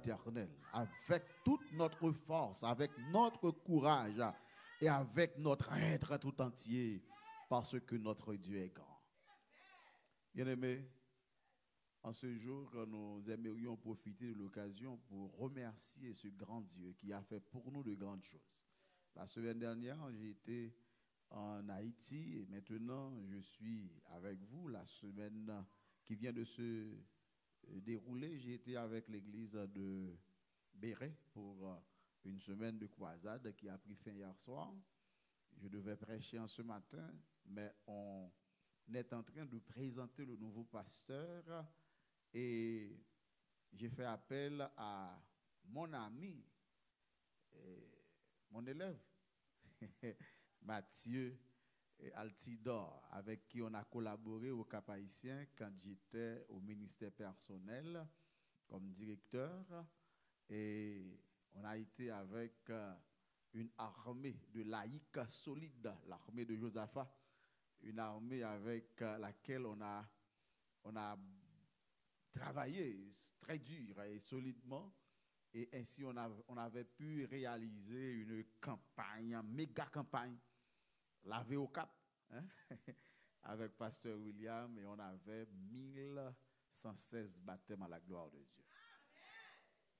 l'Éternel, avec toute notre force, avec notre courage et avec notre être tout entier, parce que notre Dieu est grand. Bien-aimés, en ce jour, nous aimerions profiter de l'occasion pour remercier ce grand Dieu qui a fait pour nous de grandes choses. La semaine dernière, j'ai été en Haïti et maintenant je suis avec vous. La semaine qui vient de se dérouler, j'ai été avec l'église de Béret pour une semaine de croisade qui a pris fin hier soir. Je devais prêcher en ce matin, mais on est en train de présenter le nouveau pasteur et j'ai fait appel à mon ami, mon élève, Mathieu Altidor, avec qui on a collaboré au Cap Haïtien quand j'étais au ministère personnel comme directeur. Et on a été avec une armée de laïcs solides, l'armée de Josaphat, une armée avec laquelle on a travaillé très dur et solidement. Et ainsi, on avait pu réaliser une campagne, une méga campagne, laver au cap, hein, avec Pasteur William, et on avait 1116 baptêmes à la gloire de Dieu.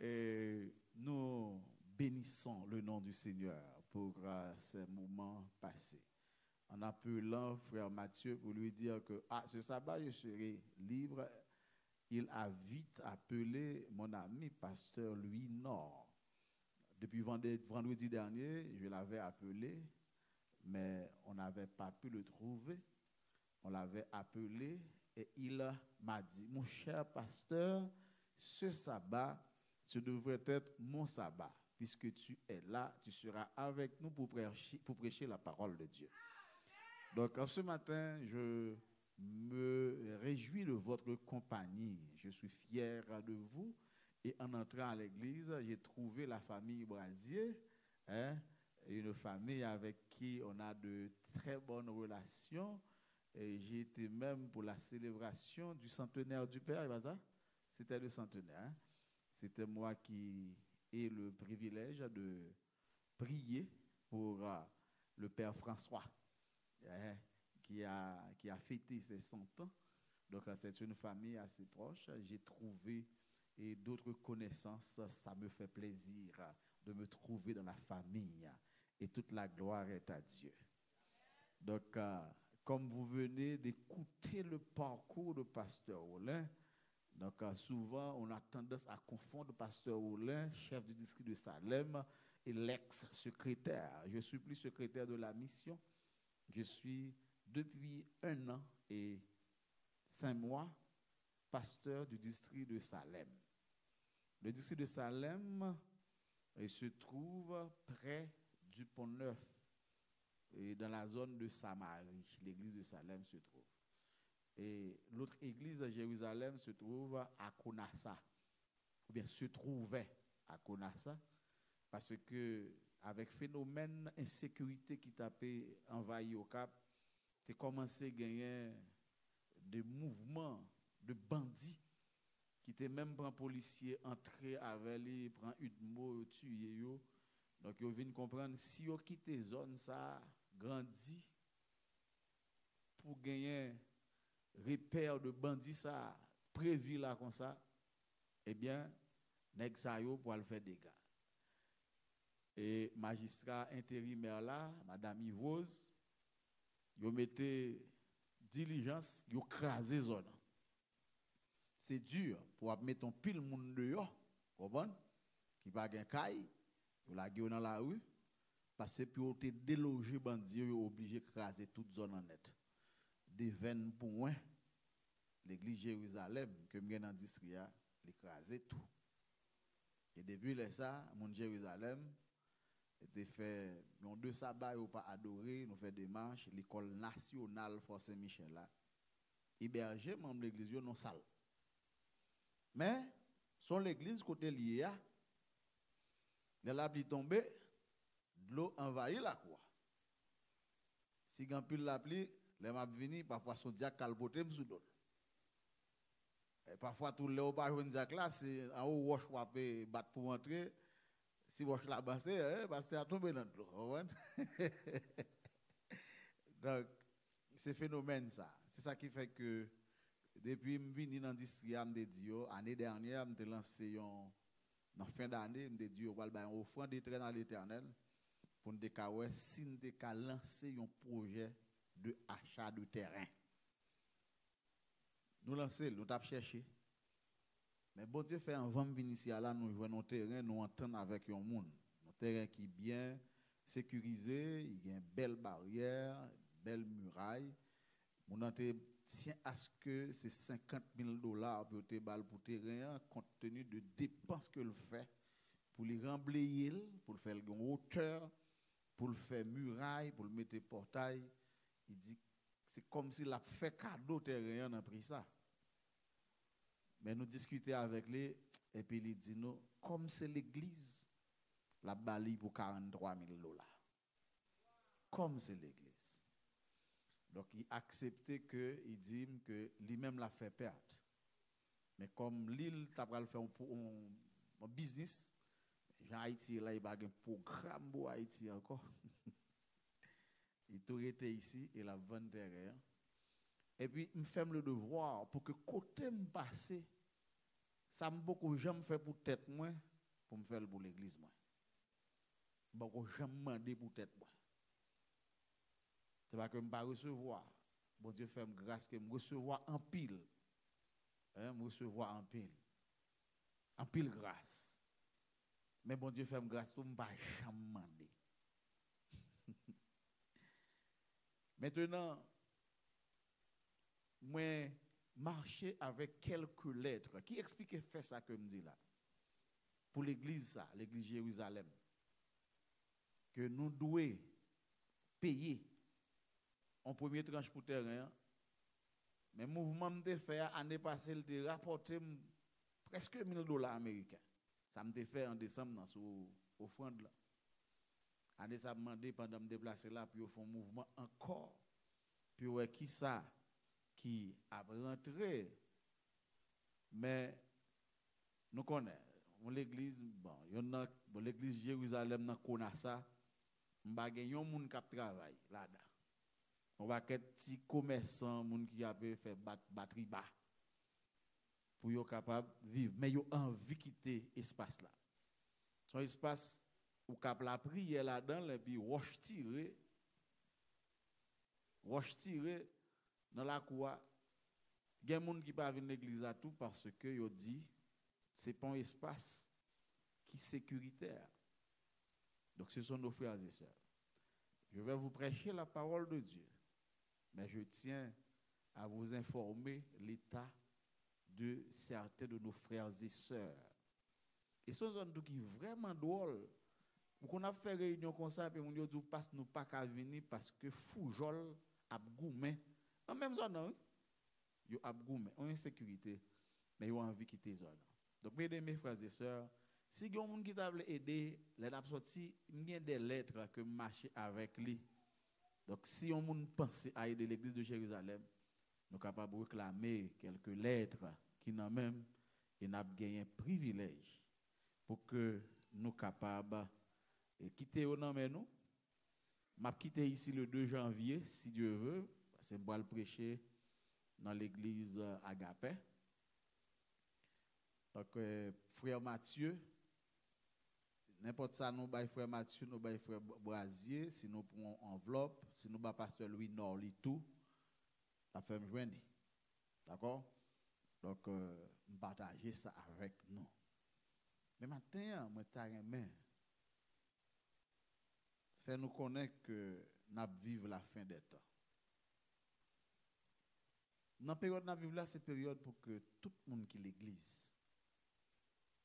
Et nous bénissons le nom du Seigneur pour ces moments passés. En appelant frère Mathieu pour lui dire que ce sabbat, je serai libre, il a vite appelé mon ami pasteur Louis Nord. Depuis vendredi dernier, je l'avais appelé, mais on n'avait pas pu le trouver. On l'avait appelé et il m'a dit, mon cher pasteur, ce sabbat, ce devrait être mon sabbat. Puisque tu es là, tu seras avec nous pour prêcher la parole de Dieu. Donc, ce matin, je me réjouis de votre compagnie. Je suis fier de vous. Et en entrant à l'église, j'ai trouvé la famille Brasier, hein, une famille avec qui on a de très bonnes relations. Et j'ai été même pour la célébration du centenaire du Père, c'était le centenaire. Hein. C'était moi qui ai le privilège de prier pour le Père François. Qui a fêté ses 100 ans. Donc, c'est une famille assez proche. J'ai trouvé et d'autres connaissances. Ça me fait plaisir de me trouver dans la famille. Et toute la gloire est à Dieu. Donc, comme vous venez d'écouter le parcours de Pasteur Olin, donc souvent on a tendance à confondre Pasteur Olin, chef du district de Salem, et l'ex-secrétaire. Je suis plus secrétaire de la mission. Je suis depuis 1 an et 5 mois pasteur du district de Salem. Le district de Salem se trouve près du Pont-Neuf et dans la zone de Samarie. L'église de Salem se trouve. Et l'autre église de Jérusalem se trouve à Konassa, ou bien se trouvait à Konassa, parce que avec phénomène insécurité qui tapait envahi au Cap, tu commencé à gagner des mouvements de bandits qui étaient même pas policiers entrés avec les prend une mot tuer yo. Donc ils viennent comprendre si yo quitte zone ça grandi pour gagner repère de bandits ça prévu là comme ça, eh bien nèg ça yo pour le faire dégâts. Et magistrat intérimaire là, madame Yvose, yo mettez diligence, yo crasé zone. C'est dur pour mettre un pile monde dehors, comprendre, qui pas gen caille, yo la gueule dans la rue, parce que pour te déloger bandit, yo obligé craser toute zone en net. Des 20 points l'église Jérusalem que m'gen dans district a, l'écraser tout. Et depuis ça, mon Jérusalem était fait, nous 2 sabbats ou pas adoré, nous fait des marches, l'école nationale Fort Saint-Michel là. Héberger membre de l'église non salle. Mais son l'église côté lié a la pluie tombée, de l'eau envahit la cour. Si grand pile la pluie, les m'a vini parfois son diacre calboté sous d'eau. Parfois, tout le monde pas jouer une classe, en haut, wash wapé, battre pour entrer. Si wash la basse, c'est à tomber dans l'eau. Donc, c'est phénomène ça. C'est ça qui fait que depuis que je suis venu dans l'industrie, l'année dernière, je me lancé en fin d'année, je me dit, on va faire une offrande de train à l'éternel pour nous décaler si nous lancer un projet de achat de terrain. Nous lancer, nous avons cherché. Mais bon Dieu fait un vent venir ici là, nous jouons nos terrain, nous entendons avec un monde. Un terrain qui est bien sécurisé, il y a une belle barrière, une belle muraille. Mon tient à ce que c'est $50,000 pour te bal pour terrain, compte tenu de dépenses que le fait pour les remblayer, pour le faire en hauteur, pour le faire muraille, pour le mettre portail. Il dit c'est comme s'il a fait cadeau terrain dans prix ça. Mais nous discutons avec lui et puis il dit nous comme c'est l'église la bali pour $43,000. Comme c'est l'église. Donc, il a accepté que, il dit que lui-même l'a fait perdre. Mais comme l'île, tu as fait un business, Jean Haïti, là, il a un programme pour Haïti encore. Il a été ici, il a vendu derrière. Et puis, il me fait le devoir pour que côté me passe, ça me beaucoup jamais fait pour tête moi, pour me faire pour l'église moi. Beaucoup jamais demandé pour tête moi. C'est pas que je ne vais pas recevoir. Bon Dieu fait grâce que je recevoir en pile. Je recevoir en pile. En pile grâce. Mais bon Dieu fait grâce que je ne vais pas jamais demander. Maintenant, moi, marcher avec quelques lettres. Qui explique fait ça que je me dis là? Pour l'église, ça, l'église Jérusalem. Que nous devons payer en premier tranche pour terrain. Mais le mouvement de fait l'année passée, il a rapporté presque $1,000 américains. Ça me fait en décembre dans sous offrande là. Année ça m'a demandé pendant me déplacer là puis au fond mouvement encore. Puis ouais qui ça qui a rentré. Mais nous connaissons l'église l'église Jérusalem dans Konassa, m'pa gen yon moun k'ap travail là-dedans. On va être petit commerçant, moun qui a fait batterie bas pour yo capable vivre, mais yo envie quitter espace là. Son espace où cap la prière là-dedans et puis roche tirer dans la cour. Gen moun qui pas venir l'église à tout parce que yo dit c'est pas un espace qui sécuritaire. Donc ce sont nos frères et sœurs. Je vais vous prêcher la parole de Dieu. Mais je tiens à vous informer l'état de certains de nos frères et sœurs. Et ce sont qui vraiment drôle. On a fait réunion comme ça, et on dit passe nous pas qu'à venir parce que Foujol a goumé. En même zone, non? Yo a goumé, on insécurité, mais yo envie de quitter la zone. Donc, mes frères et sœurs, si il y a un qui t'a aidé, les a sorti, il y a des lettres que marcher avec lui. Donc, si on pense à aider l'église de Jérusalem, nous sommes capables de réclamer quelques lettres qui n'ont même et n'a gagné un privilège pour que nous soyons capables de quitter au nom de nous. Je vais quitter ici le 2 janvier, si Dieu veut, parce que je vais le prêcher dans l'église Agapé. Donc, frère Mathieu, n'importe ça, nous bail frère Mathieu, nous bail frère Brasier, si nous prenons enveloppe, si nous bail pasteur Louis Norli tout, ça fait me joindre. D'accord? Donc, partager ça avec nous. Mais maintenant, moi, t'as aimé. Fait nous connaître que nous vivons la fin des temps. Dans la période nous vivons là, c'est période pour que tout le monde qui l'église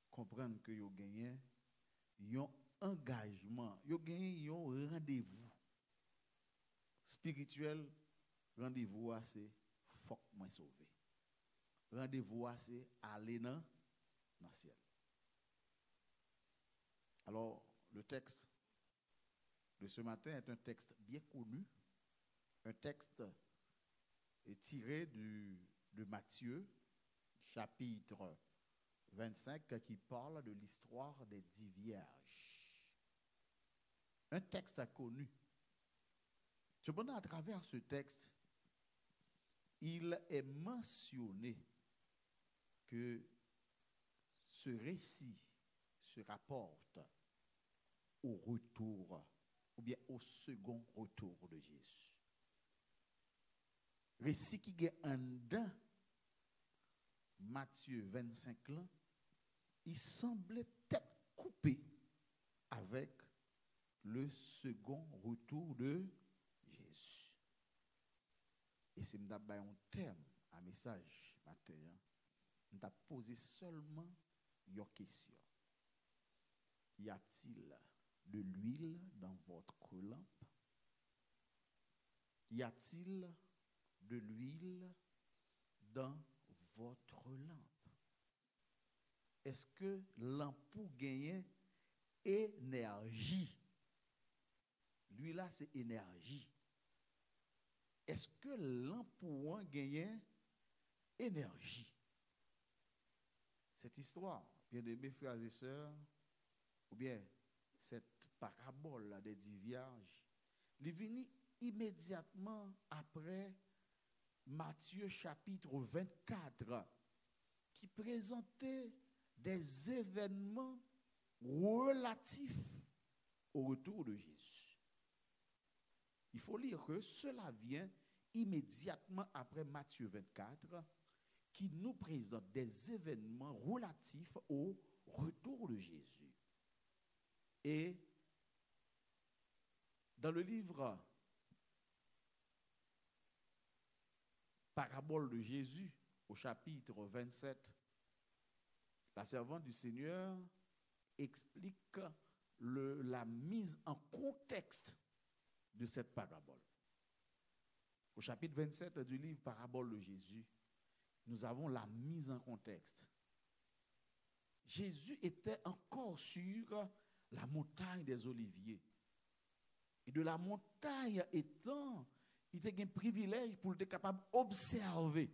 comprenne que vous gagnez un engagement, vous gagnez un rendez-vous spirituel. Rendez-vous c'est faut moi sauver. Rendez-vous c'est aller dans le ciel. Alors, le texte de ce matin est un texte bien connu, un texte tiré de Matthieu, chapitre 25 qui parle de l'histoire des 10 vierges. Un texte connu. Cependant, à travers ce texte, il est mentionné que ce récit se rapporte au retour, ou bien au second retour de Jésus. Récit qui est en dedans, Matthieu 25 là, il semblait être coupé avec le second retour de Jésus. Et c'est un thème, un message matin. On a posé seulement une question. Y a-t-il de l'huile dans votre lampe? Y a-t-il de l'huile dans votre lampe? Est-ce que l'ampoule gagne énergie? L'huile là, c'est énergie. Est-ce que l'ampoule gagne énergie? Cette histoire, bien aimés frères et sœurs, ou bien cette parabole des 10 vierges, il est venu immédiatement après Matthieu chapitre 24, qui présentait des événements relatifs au retour de Jésus. Il faut lire que cela vient immédiatement après Matthieu 24, qui nous présente des événements relatifs au retour de Jésus. Et dans le livre Parabole de Jésus, au chapitre 27, la servante du Seigneur explique la mise en contexte de cette parabole. Au chapitre 27 du livre Parabole de Jésus, nous avons la mise en contexte. Jésus était encore sur la montagne des Oliviers. Et de la montagne étant, il était un privilège pour être capable d'observer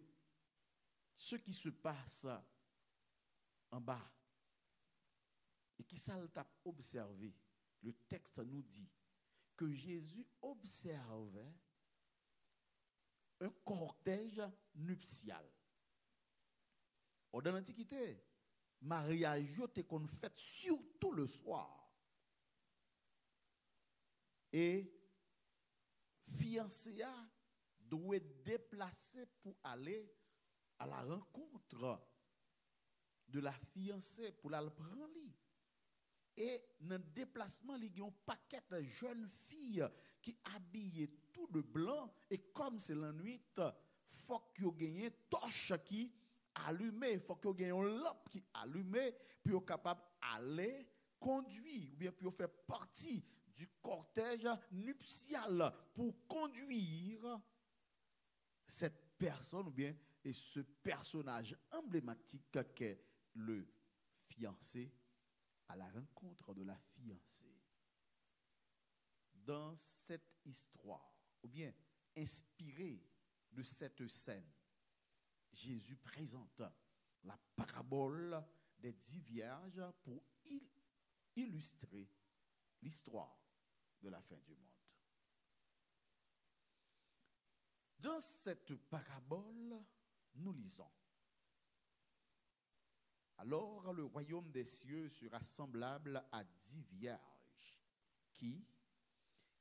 ce qui se passe en bas. Et qui ça t'a observé? Le texte nous dit que Jésus observait un cortège nuptial. Dans l'Antiquité, mariage était qu'on fait surtout le soir. Et fiancé doit déplacer pour aller à la rencontre de la fiancée pour la prendre. Et dans le déplacement, il y a un paquet de jeunes filles qui habillent tout de blanc. Et comme c'est la nuit, il faut qu'il y ait une torche qui allumée, il faut qu'il y ait une lampe qui allumée, puis être capable d'aller conduire, ou bien puis faire partie du cortège nuptial pour conduire cette personne, ou bien et ce personnage emblématique qu'est le fiancé à la rencontre de la fiancée. Dans cette histoire, ou bien inspiré de cette scène, Jésus présente la parabole des 10 vierges pour illustrer l'histoire de la fin du monde. Dans cette parabole, nous lisons: alors le royaume des cieux sera semblable à 10 vierges qui,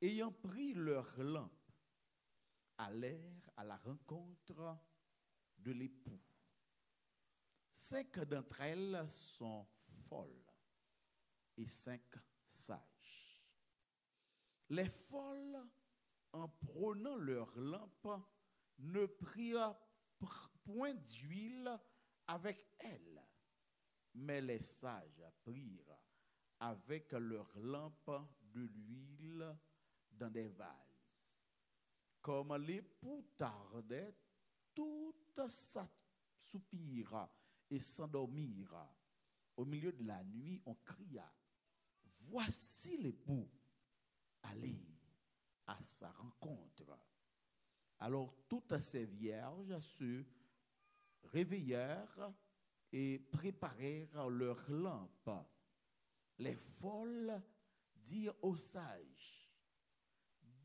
ayant pris leur lampe, allèrent à la rencontre de l'époux. 5 d'entre elles sont folles et 5 sages. Les folles, en prenant leur lampe, ne prirent point d'huile avec elles, mais les sages prirent avec leur lampe de l'huile dans des vases. Comme l'époux tardait, toutes s'assoupirent et s'endormirent. Au milieu de la nuit, on cria: voici l'époux, allez à sa rencontre. Alors toutes ces vierges se réveillèrent et préparèrent leurs lampes. Les folles dirent aux sages,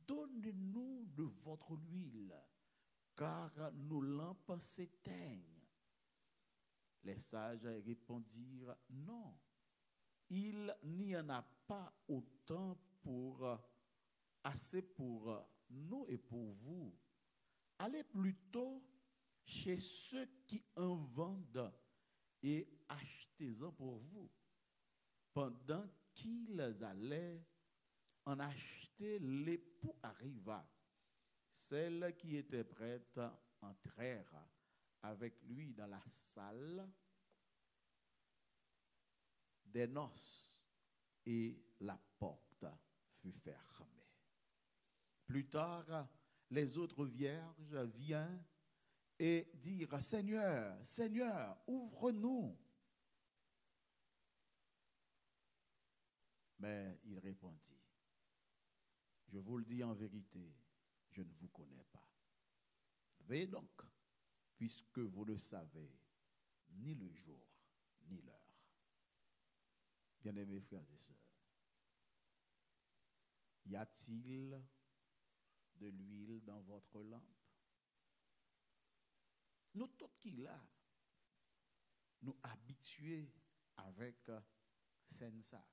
donnez-nous de votre huile, car nos lampes s'éteignent. Les sages répondirent, non, il n'y en a pas autant assez pour nous et pour vous. Allez plutôt chez ceux qui en vendent et achetez-en pour vous. Pendant qu'ils allaient en acheter, l'époux arriva. Celles qui étaient prêtes entrèrent avec lui dans la salle des noces et la porte fut fermée. Plus tard, les autres vierges vinrent et dirent, Seigneur, Seigneur, ouvre-nous. Mais il répondit, je vous le dis en vérité, je ne vous connais pas. Veillez donc, puisque vous ne savez ni le jour, ni l'heure. Bien-aimés frères et sœurs, y a-t-il de l'huile dans votre lampe? Nous tous qui là, nous habitués avec ça.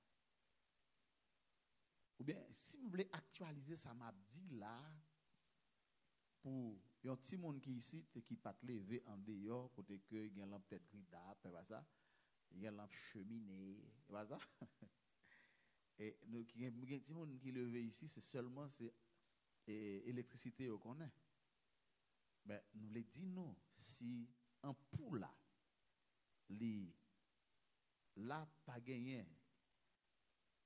Ou bien, si vous voulez actualiser ça m'a dit là, pour un petit monde qui ici, qui pas levé en dehors, côté que il y a une lampe peut-être gris d'âpe, ça. Il y a une lampe cheminée, pas ça. Et nous qui un petit monde qui levé ici, c'est seulement électricité qu'on connaît. Mais nous les dit non, si un poule là pas gagné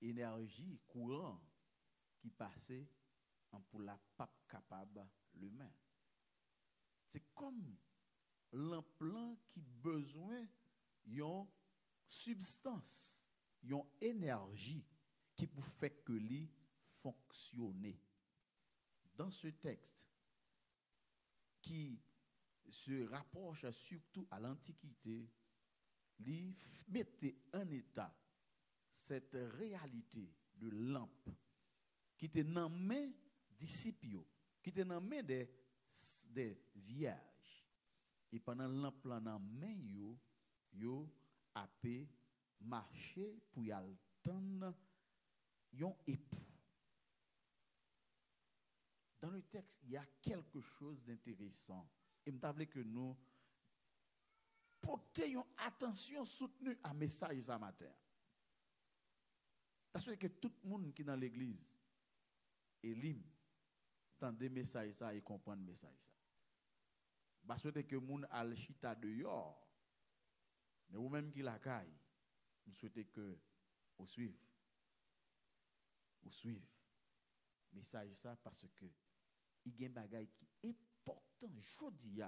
énergie courant qui passait en poule pas capable l'humain. C'est comme l'implant qui besoin yon substance, yon énergie qui pour faire que lui fonctionner. Dans ce texte qui se rapproche surtout à l'Antiquité, il mettait en état cette réalité de lampe qui était dans les mains disciples, qui était dans les mains des vierges. Et pendant lampe dans les mains, yo a pu marcher pour y attendre yon époux. Dans le texte, il y a quelque chose d'intéressant. Et je veux que nous portions attention soutenue à message ce matin. Parce que tout le monde qui est dans l'église est libre d'entendre message ça et comprendre message ça. Parce que le monde a le chita dehors. Mais vous-même qui la caille, vous souhaitez que vous suivez. Vous suivez. Message ça parce que il y a un bagage qui est important aujourd'hui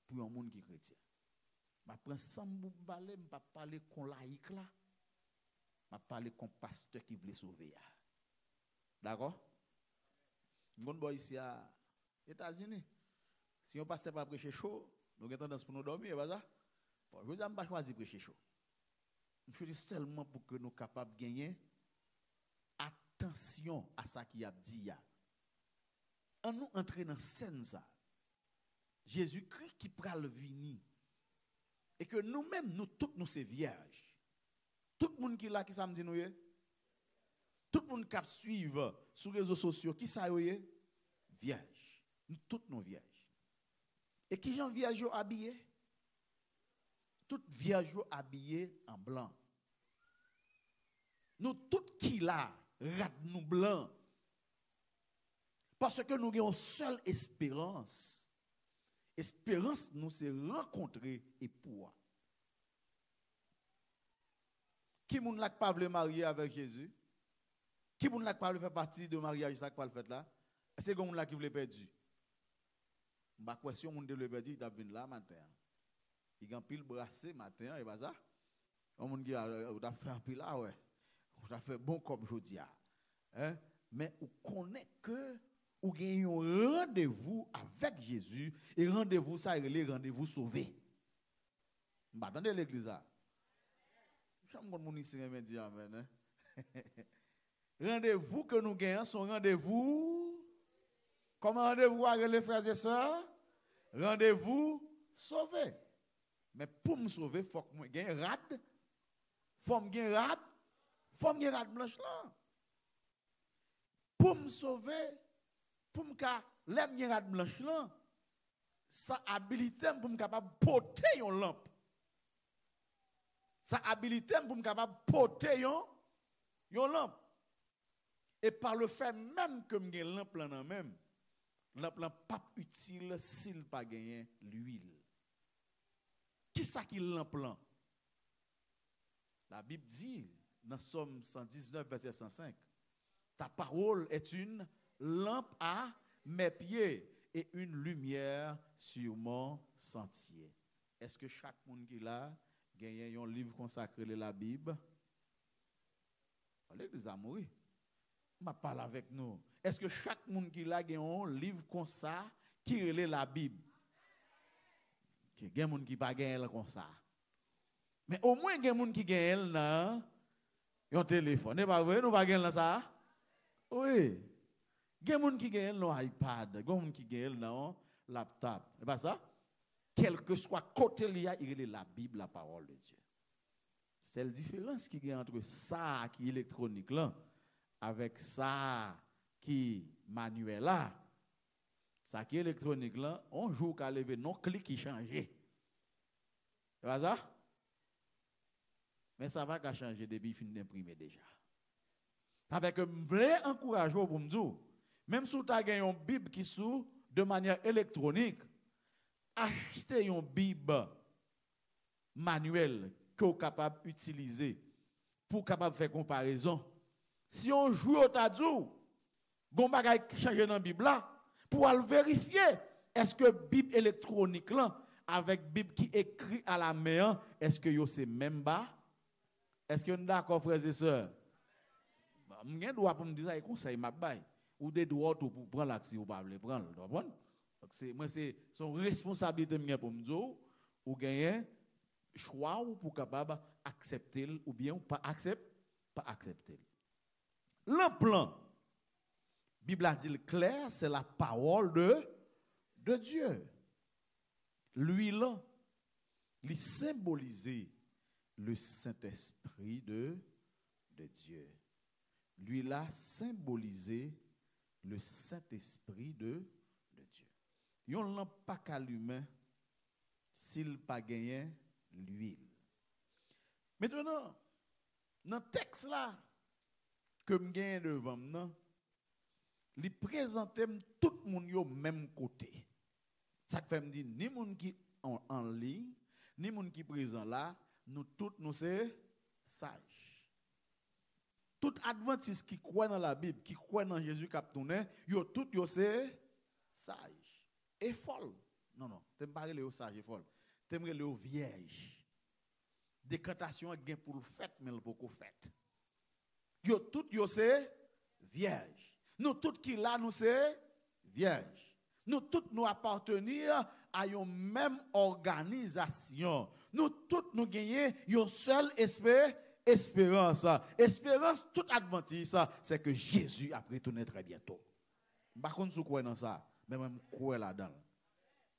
pour un monde qui est chrétien. Je prends Sambou Balé, je parler con laïque là. Je parler con pasteur qui veut sauver. D'accord? Nous sommes ici aux États-Unis. Si on pasteur pas prêcher chaud, nous avons tendance pour nous dormir, pas ça? Bon, je ne vais pas choisir prêcher chaud. Je dis seulement pour que nous soyons capables de gagner attention à ça qui a dit. En nous entrer dans scène ça, Jésus-Christ qui pral venir et que nous-mêmes nous tous nous c'est vierges. Tout le monde qui là qui ça me dit nous tout le monde qui suit sur les réseaux sociaux qui ça vierge. Nous toutes nos vierges. Et qui gens vierges habillés? Toutes vierges habillées en blanc. Nous toutes qui là rate nous blanc. Parce que nous avons une seule espérance. Espérance, nous, c'est rencontrer époux. Qui moun l'a pas voulu marier avec Jésus? Qui moun l'a pas voulu faire partie de mariage ça qu'on fait là? C'est comme là qui voulait perdu. Ma question moun de le perdu, il t'a venu là matin. Il a pile brassé matin et pas ça. On moun qui a fait un pile là ouais. On a fait bon comme jodi a. Hein? Mais on connaît que ou gagne un rendez-vous avec Jésus et rendez-vous ça il est rendez-vous sauvé. Attendez l'église là. Je me mon ici me dire amen. Rendez-vous que nous gagnons sont rendez-vous. Comment rendez-vous avec les frères et sœurs? Rendez-vous sauvé. Mais pour me sauver, il faut que je gagne rad. Faut me gagner rad. Faut me gagner rad blanche là. Pour me sauver, pour me gagner rad blanche là, ça habilité pour me capable porter une lampe. Ça habilité pour me capable porter une lampe. Et par le fait même que je lampe là même, lampe là pas utile s'il pas gagné l'huile. Qui ça qui lampe là? La Bible dit dans Somme 119 verset 105, ta parole est une lampe à mes pieds et une lumière sur mon sentier. Est-ce que chaque monde qui là gagne un livre consacré à la Bible? L'église a mouru. Je parle avec nous. Est-ce que chaque monde qui là gagne un livre comme ça qui relève la Bible? Il y a des gens qui ne gagnent pas comme ça. Mais au moins, il y a des gens qui gagnent un téléphone. N'est pas vrai? Nous ne gagnons pas ça? Oui. Il y a des gens qui gagnent un iPad. Il y a des gens qui gagnent un laptop. C'est pas ça? Quel que soit côté il y a la Bible, la parole de Dieu. C'est la différence qu'il y a entre ça qui est électronique là, avec ça qui est manuel là. Ça qui est électronique là, on joue qu'à lever non clic qui change. C'est pas ça? Mais ça va qu'à changer depuis fin d'imprimer déjà. Avec un vrai encouragement pour me dire, même si tu as gagné une Bible qui sous de manière électronique, achetez une Bible manuelle que vous êtes capable d'utiliser pour capable faire comparaison. Si on joue au tadou, on va changer dans la Bible là, pour vérifier est-ce que Bible électronique là, avec Bible qui écrit à la main, est-ce que c'est même bas? Est-ce que vous êtes d'accord, frères et sœurs? Je n'ai pas droit pour me dire ça, conseil m'a bail. Ou des droits pour prendre l'action ou pas le prendre. Moi, c'est son responsabilité pour me dire, ou gagner choix ou pour capable accepter ou bien pas accepter. Le plan, la Bible a dit clair, c'est la parole de Dieu. Lui là, il symbolise le Saint-Esprit de Dieu. Lui là, symbolisé le Saint-Esprit de Dieu. Yon n'a pas qu'allumé s'il pas gagné l'huile. Maintenant, dans le texte là, que je gagne devant moi, il présente tout le monde au même côté. Ça fait me dire, ni monde qui en ligne, ni monde qui présent là, nous tous nous sommes sages. Tout adventiste qui croit dans la Bible, qui croit dans Jésus qui a tourné, yo tout yo c'est sage et folle. Non, t'aimes pas les sage et folle. T'aimes les vierge. Décantation gain pour le fait mais le beaucoup fait. Yo tout yo c'est vierge. Nous tous qui là nous c'est vierge. Nous tous nous appartenir à une même organisation. Nous tous nous gagnons une seule espérance. Espérance toute adventiste, c'est que Jésus a retourné très bientôt. Par contre, si vous croyez dans ça, mais même croyez là-dedans.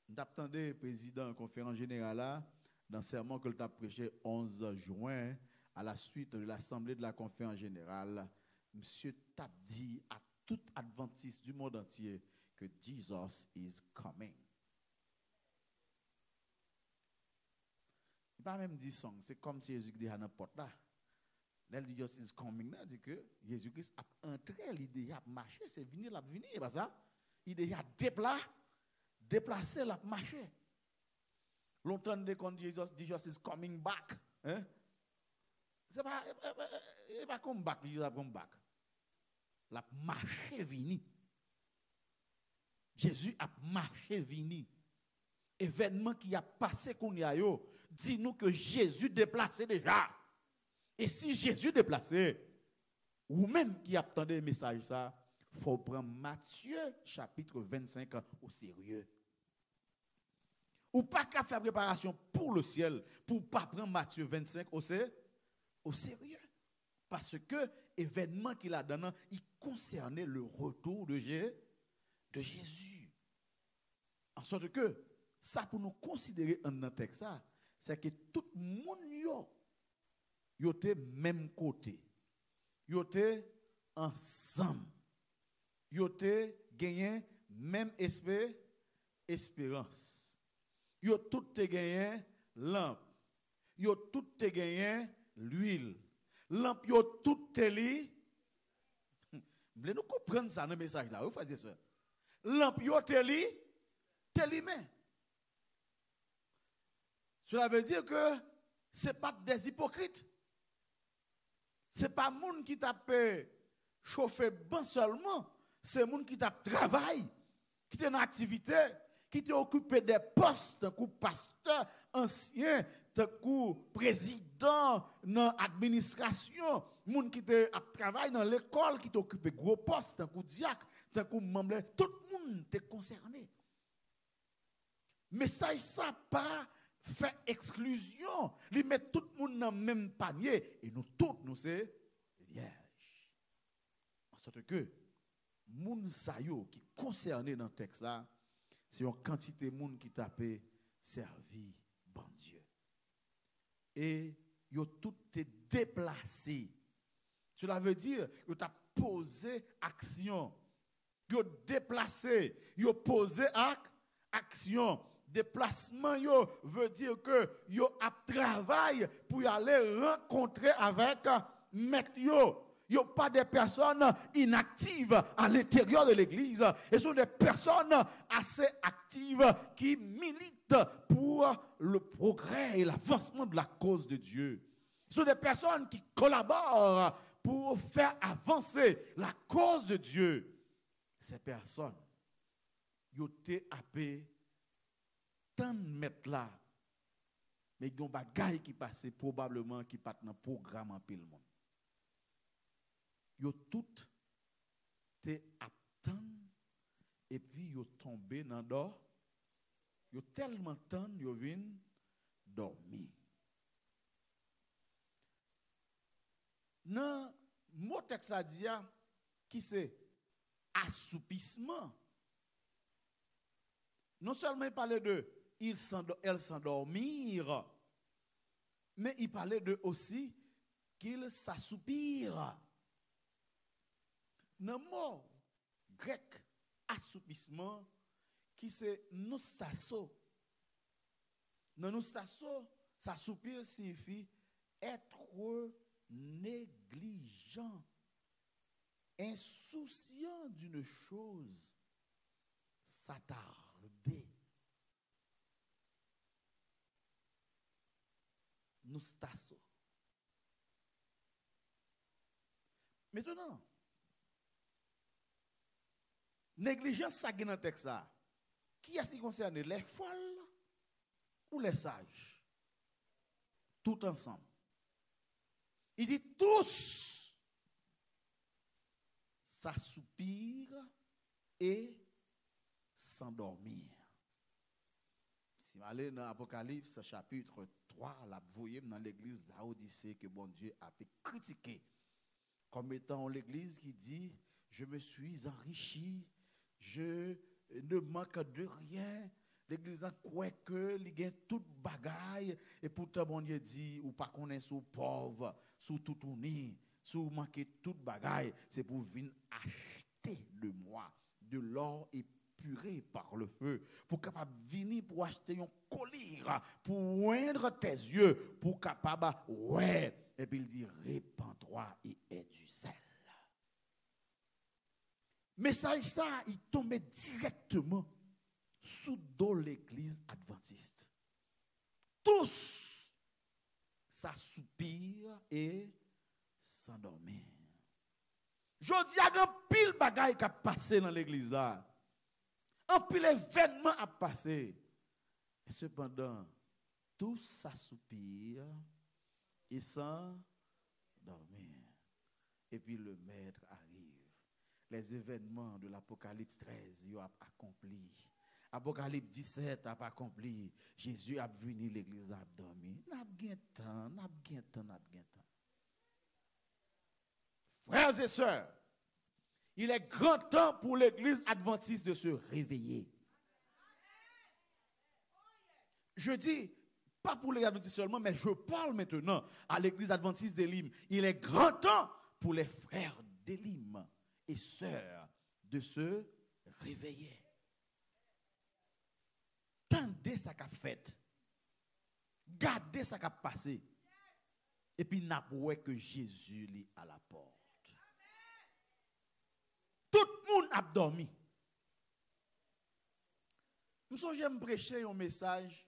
J'attendais le président de la conférence générale dans le sermon que a prêché 11 juin à la suite de l'assemblée de la conférence générale. Monsieur t'a dit à tout adventiste du monde entier que Jesus is coming. Il pas même dit song, c'est comme si Jésus dit à n'importe là. Là, il dit Jesus is coming, là, dit que Jésus-Christ a entré, il a marché, c'est venir, il a venu, pas ça? Il a déplacé, il a marché. Longtemps quand Jesus dit Jesus is coming back, hein? C'est pas, il va come back, il va come back. Il a marché, venu. Jésus a marché, venu. Événement qui a passé qu'on y a yo, dis-nous que Jésus déplacé déjà. Et si Jésus déplacé, ou même qui attendait le message ça, faut prendre Matthieu chapitre 25 au sérieux. Ou pas qu'à faire préparation pour le ciel, pour pas prendre Matthieu 25 au sérieux. Parce que l'événement qu'il a donné, il concernait le retour de Jésus. En sorte que, ça pour nous considérer en un texte, c'est que tout le monde était même côté. Ils étaient ensemble. Ils étaient gagné même espérance. Ils ont tout gagné lampe. Ils ont tout gagné l'huile. Lampe, ils ont tout li. Vous voulez nous comprendre ça dans le message là, vous faites ça. Lampe, ils ont li mais. Cela veut dire que ce n'est pas des hypocrites. Ce n'est pas les gens qui tapent chauffer bon seulement. C'est les gens qui tapent travail, qui sont en activité, qui sont occupés des postes, comme pasteur, ancien, comme président dans l'administration, les gens qui travaillent dans l'école, qui sont occupés de gros postes, comme diacre, comme membre, tout le monde est concerné. Mais ça pas fait exclusion. Ils mettent tout le monde dans le même panier. Et nous tous, nous c'est vierge. En sorte que, moun sayo qui concerné dans le texte là, c'est une quantité de monde qui t'a servi bon Dieu. Et ils ont tout été déplacés. Cela veut dire qu'ils ont posé action. Ils ont déplacé. Ils ont posé action. Déplacement yo veut dire que yo a travail pour y aller rencontrer avec maître yo. Yo pas des personnes inactives à l'intérieur de l'église, ce sont des personnes assez actives qui militent pour le progrès et l'avancement de la cause de Dieu. Ce sont des personnes qui collaborent pour faire avancer la cause de Dieu. Ces personnes yo te appelé tant de mettre là, mais il y a des bagailles qui passent probablement qui passent dans le programme en pile monde. Ils ont toutes été attendus et puis ils ont tombé dans l'or. Ils ont tellement temps, ils viennent dormir. Dans le mot texte à dire qui c'est assoupissement. Non seulement il parlait de elles s'endormirent, mais il parlait de aussi qu'ils s'assoupirent. Dans le mot grec assoupissement, qui c'est noustasso. Dans noustasso, s'assoupir signifie être négligent, insouciant d'une chose, s'attarder. Noustasso. Maintenant, négligence, ça qui est dans le texte. Qui est-ce qui concerne? Les folles ou les sages? Tout ensemble. Il dit tous s'assoupir et s'endormir. Si vous allez dans l'Apocalypse chapitre 3, là, vous voyez dans l'église d'Odyssée que bon Dieu a critiqué comme étant l'église qui dit je me suis enrichi, je ne manque de rien. L'église a quoi que il gagne toute bagaille et pourtant bon Dieu dit ou pas connaître sous pauvre, sous tout uni, sous manquer toute bagaille, c'est pour venir acheter de moi de l'or épuré par le feu, pour capable venir pour acheter un collier, pour oindre tes yeux, pour capable ouais, et puis il dit répands-toi et aie du sel. Message ça, il tombait directement sous dans l'église adventiste. Tous s'assoupirent et s'endormirent. Je dis à un pile bagaille qui a passé dans l'église là. Un pile événement a passé. Et cependant, tous s'assoupirent et s'endormirent. Et puis le maître arrive. Les événements de l'Apocalypse 13, ils ont accompli. Apocalypse 17 a pas accompli. Jésus a venu, l'église a dormi. N'a bien temps, n'a bien temps, n'a bien temps. Frères et sœurs, il est grand temps pour l'église adventiste de se réveiller. Je dis, pas pour les adventistes seulement, mais je parle maintenant à l'église adventiste d'Élim. Il est grand temps pour les frères d'Élim et sœurs de se réveiller. Tendez ça qu'a fait. Gardez ça qu'a passé. Et puis n'avouez que Jésus est à la porte. Tout le monde a dormi. Nous sommes j'aime prêcher un message.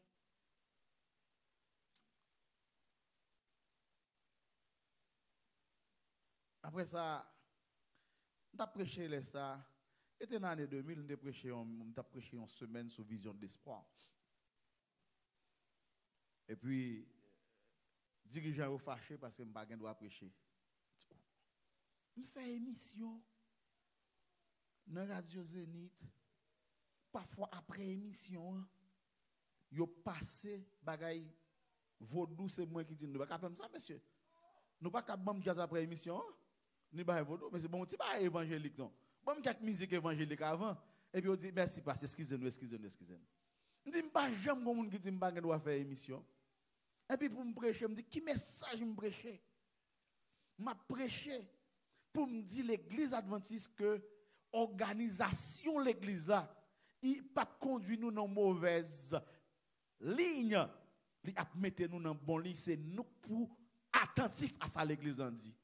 Après ça, nous avons prêché ça. C'était dans l'année 2000, nous avons prêché une semaine sur vision d'espoir. Et puis, dirigeant est fâché parce que je n'ai pas droit prêcher. Je fais émission dans Radio Zénith. Parfois, après émission, yo passé bagay vaudou, c'est moi qui dis, nous ne pouvons pas faire ça, monsieur. Nous ne pouvons pas faire jazz après émission, ni pas vaudou, mais c'est bon, c'est pas évangélique, non. Bon, quelques musique évangélique avant, et puis on dit, merci, parce excusez-nous, excusez-nous, excusez-nous. Je dis, pas jamais de monde qui dit, je dois faire émission. Et puis pour me prêcher, je me dis, qui message me prêcher? Je prêché pour me dire l'église adventiste que organisation l'église là, il pas conduit nous dans mauvaise ligne, il a mettre nous dans bon ligne, c'est nous pour attentifs à ça l'église en dit.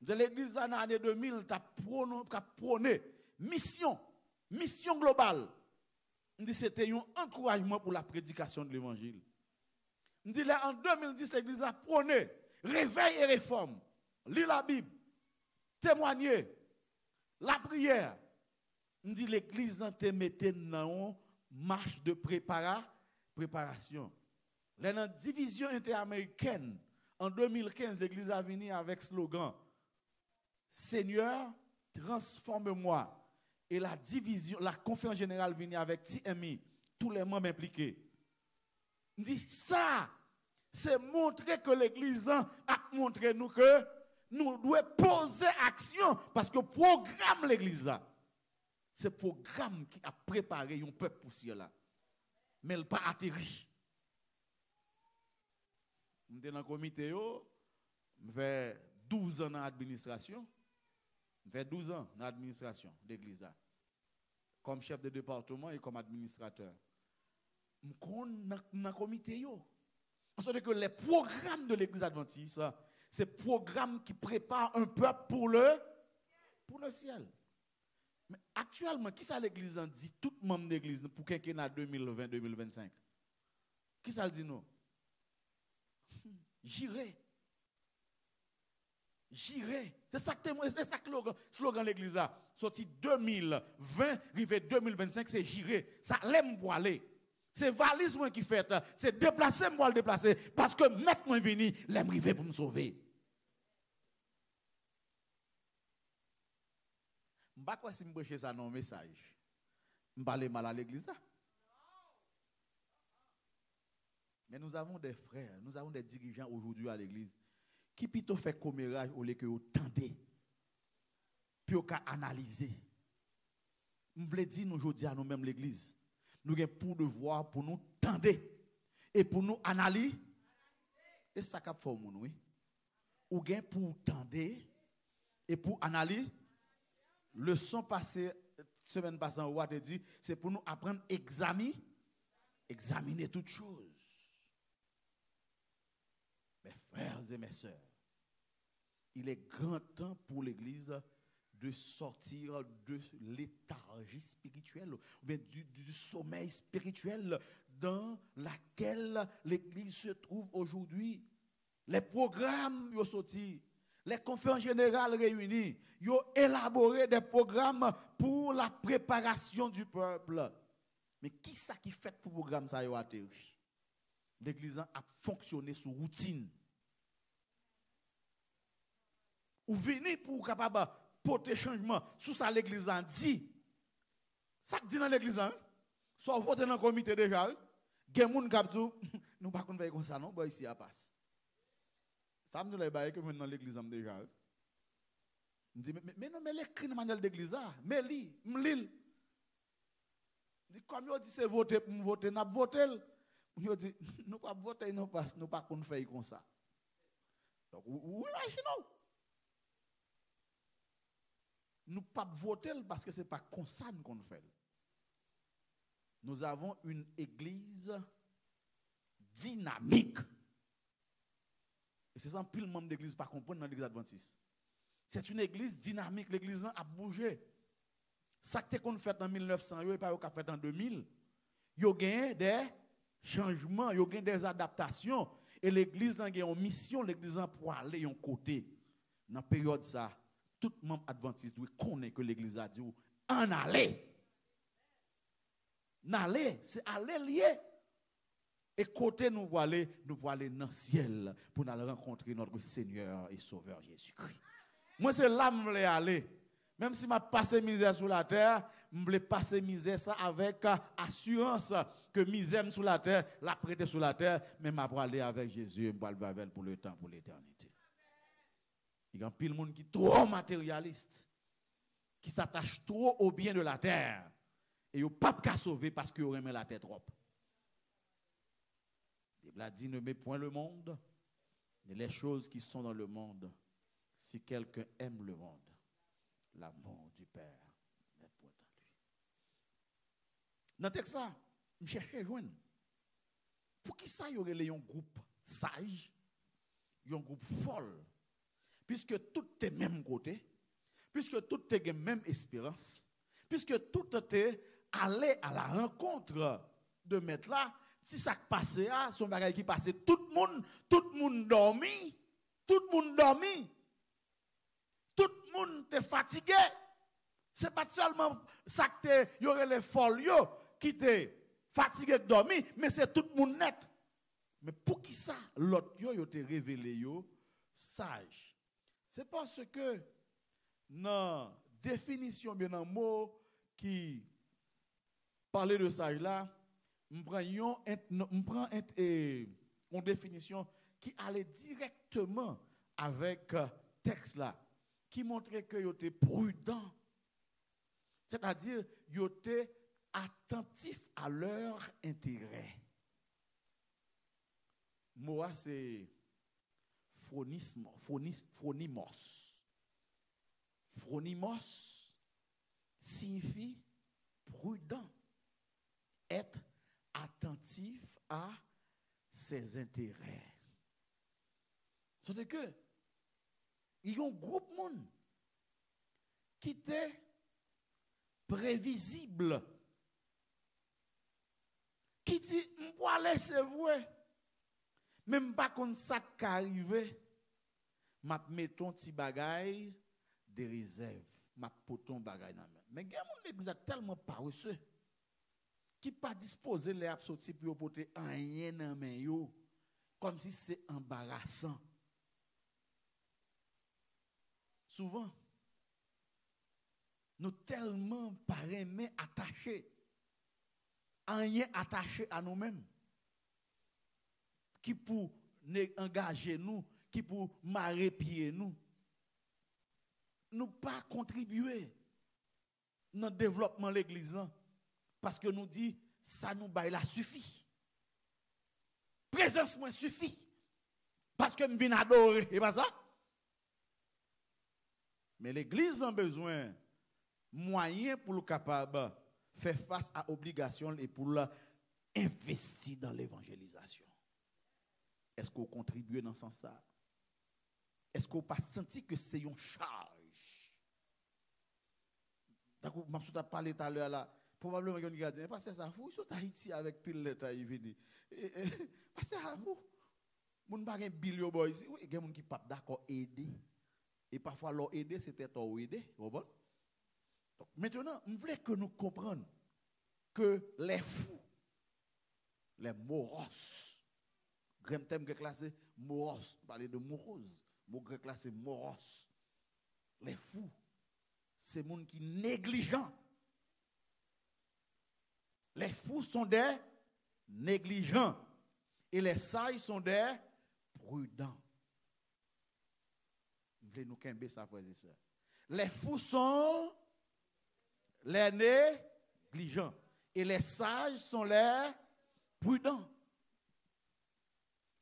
L'église dans l'année 2000 t'a prôné mission globale. On dit c'était un encouragement pour la prédication de l'évangile. On dit là en 2010 l'église a prôné réveil et réforme. Lire la Bible, témoigner, la prière. On dit l'église n'a te mette dans marche de préparation. Dans la division interaméricaine, en 2015, l'église a venu avec slogan Seigneur, transforme-moi. Et la division, la conférence générale vient avec TMI, tous les membres impliqués. On dit ça, c'est montrer que l'église a montré nous que nous devons poser action parce que le programme l'église là, c'est le programme qui a préparé un peuple pour cela là. Mais il n'a pas atterri. Je suis dans le comité, je fais 12 ans dans l'administration. Je fais 12 ans dans l'administration de l'église. Comme chef de département et comme administrateur. Je suis dans le comité. Parce que les programmes de l'église adventiste, c'est le programme qui prépare un peuple pour le ciel. Mais actuellement, qui ça l'église dit, tout le monde de l'église pour quelqu'un 2020-2025? Qui ça le dit nous? J'irai. C'est ça que le slogan de l'église a. Sorti 2020, arrivé 2025, c'est j'irai. Ça l'aime pour aller. C'est valise moi qui fait. C'est déplacer moi le déplacer. Parce que maître moi venu, l'aime arriver pour me sauver. Je ne sais pas si je prêche ça dans un message. Je parle mal à l'église. Mais nous avons des frères, nous avons des dirigeants aujourd'hui à l'église qui plutôt fait commérage au lieu que vous tendez, puis vous analyser. Je voulais dire nous aujourd'hui à nous-mêmes l'église, nous avons pour devoir pour nous tendre et pour nous analyser. Et ça qu'a fait mon oui. Ou gain pour tendre et pour analyser. Leçon passée semaine passée on a dit c'est pour nous apprendre à examiner toutes choses. Mes frères et mes sœurs, il est grand temps pour l'Église de sortir de léthargie spirituelle, ou bien du sommeil spirituel dans lequel l'Église se trouve aujourd'hui. Les programmes sont sortis, les conférences générales réunies, ils ont élaboré des programmes pour la préparation du peuple. Mais qui ça qui fait pour le programme ça a atterri? L'église a fonctionné sous routine. Ou venez pour capable porter changement sous ça l'église a dit. Ça dit dans l'église hein? Soit voter dans le comité déjà, il y a des gens qui disent, nous ne pouvons pas faire comme ça, non, bah ici, à passe. Ça me dit que maintenant l'église déjà. Je dis, mais non, mais l'écrit de manuel d'église là, mais lis, m'lil. Je dis, comme il dit, c'est voter pour me voter, n'a pas voté. Je dis, nous pas voter, nous pas faire comme ça. Donc, où imaginons? Nous pas voter parce que ce n'est pas comme ça qu'on fait. Nous avons une église dynamique. Et c'est ça un pile membre d'église pas comprendre dans l'église adventiste. C'est une église dynamique, l'église a bougé. Ça que qu'on fait en 1900, et pas qu'on fait en 2000. Il y a gagné des changements, il y a gagné des adaptations et l'église a une mission, l'église a pour aller un côté. Dans la période ça, tout membre adventiste doit connaître que l'église a dit en aller. N'aller, c'est aller lié. Et côté nous pour aller dans le ciel pour aller rencontrer notre Seigneur et Sauveur Jésus-Christ. Moi c'est là que je voulais aller. Même si je passe misère sur la terre, je voulais passer misère ça avec assurance que misère sur la terre, la prêter sur la terre, mais je vais aller avec Jésus, je vais aller avec pour le temps, pour l'éternité. Il y a pile de monde qui est trop matérialiste, qui s'attache trop au bien de la terre. Et ils ne peuvent pas sauver parce qu'ils auraient la tête trop. La Bible a dit, ne mets point le monde, mais les choses qui sont dans le monde. Si quelqu'un aime le monde, l'amour du Père n'est point en lui. Dans le texte, je cherchais à joindre. Pour qui ça, il y aurait un groupe sage, un groupe folle, puisque tout est même côté, puisque tout est même espérance, puisque tout est allé à la rencontre de mettre là, si ça passait, son bagage qui passait, tout le monde dormi, tout le monde dormi. Tout le monde est fatigué. Ce n'est pas seulement ça que y aurait les folios qui étaient fatigués de dormir, mais c'est tout le monde net. Mais pour qui ça, l'autre yo te révélé yo sage? C'est parce que dans définition bien un mot qui parlait de sage là, on prend une définition qui allait directement avec texte là, qui montrait que vous étiez prudent. C'est-à-dire, vous étiez attentif à leur intérêt. Moi, c'est phronimos. Phronimos signifie prudent, être attentif à ses intérêts. C'est-à-dire que il y a un groupe de monde qui était prévisible, qui dit, je vais laisser vrai, même pas comme ça qui arrive, je mets ton petit bagay de réserve, je pose ton bagay dans la main. Mais il y a des gens tellement paresseux qui ne sont pas disposés les sortir pour porter rien dans la main, comme si c'est embarrassant. Souvent, nous tellement parrainés attachés, rien attaché à nous-mêmes, qui pour engager nous, qui pour marrer pied nous, nous pas contribuer dans le développement de l'église parce que nous dit ça nous baille là suffit. Présence moi suffit. Parce que nous venons adorer, et pas ça? Mais l'église a besoin de moyens pour le capable faire face à l'obligation et pour investir dans l'évangélisation. Est-ce que vous contribuez dans ce sens-là? Est-ce que vous n'avez pas senti que c'est une charge? D'accord, je vous ai parlé tout à l'heure là. Probablement, il y a des gens qui ça fou, ils sont Haïti avec pile l'état, ils viennent. Parce que ça fou. Moun pas gen bilio boy ici, oui, gen moun qui pas d'accord aider. Et parfois leur aider c'était toi aider, bon. Donc maintenant, je voulais que nous comprenions que les fous, les moros, grand thème classé moros, parler de morose, mot classé moros. Les fous, c'est moun qui négligent. Les fous sont des négligents. Et les sages sont des prudents. Vous voulez nous qu'aimer ça, frères et sœurs. Les fous sont les négligents. Et les sages sont les prudents.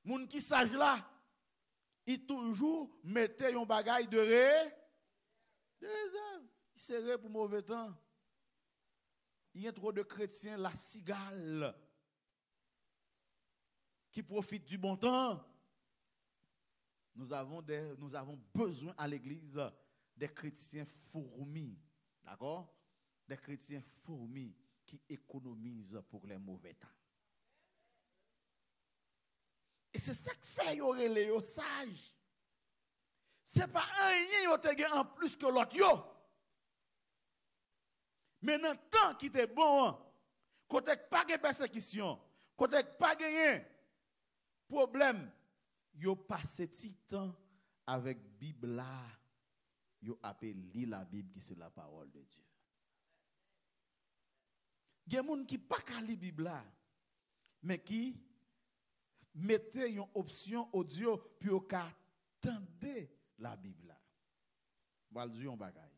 Moun qui sage là, il toujours mettait un bagage de réserve. Il serait pour mauvais temps. Il y a trop de chrétiens, la cigale, qui profitent du bon temps. Nous avons besoin à l'église des chrétiens fourmis. D'accord? Des chrétiens fourmis qui économisent pour les mauvais temps. Et c'est ça qui fait les sages. Ce n'est pas un rien en plus que l'autre. Mais dans le temps qui était bon, quand tu pas de persécution, quand tu pas de problème, yo passé petit temps avec la Bible là, yo appelé la Bible qui c'est la parole de Dieu. Il y a des gens qui ne pas lire la Bible là, mais qui mettez une option audio pour qu'attendez la Bible là. Je vais dire un bagage.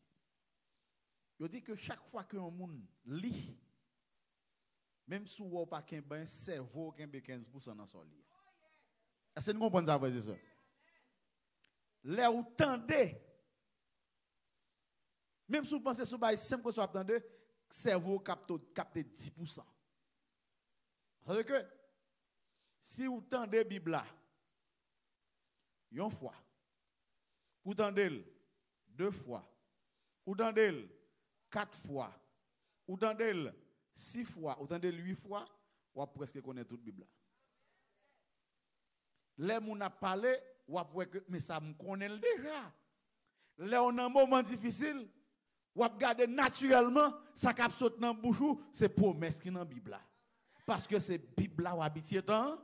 Je dis que chaque fois que un monde lit, même si vous n'avez pas un cerveau qui a 15% dans son lit. Est-ce que vous comprenez ça, frères et sœurs? Là où tendez, même si vous pensez que c'est simple que vous attendez, le cerveau capte 10%. C'est-à-dire que si vous tendez la Bible là, une fois, vous tendez deux fois, vous tendez 4 fois, vous tendez 6 fois, vous tendez 8 fois, vous presque connaître toute la Bible là. Là, on a parlé, mais ça me connaît déjà. Là, on a un moment difficile, on a regardé naturellement, ça qui saute dans le bouche, c'est promesse qui est dans la Bible. Parce que c'est la Bible là où habite tant.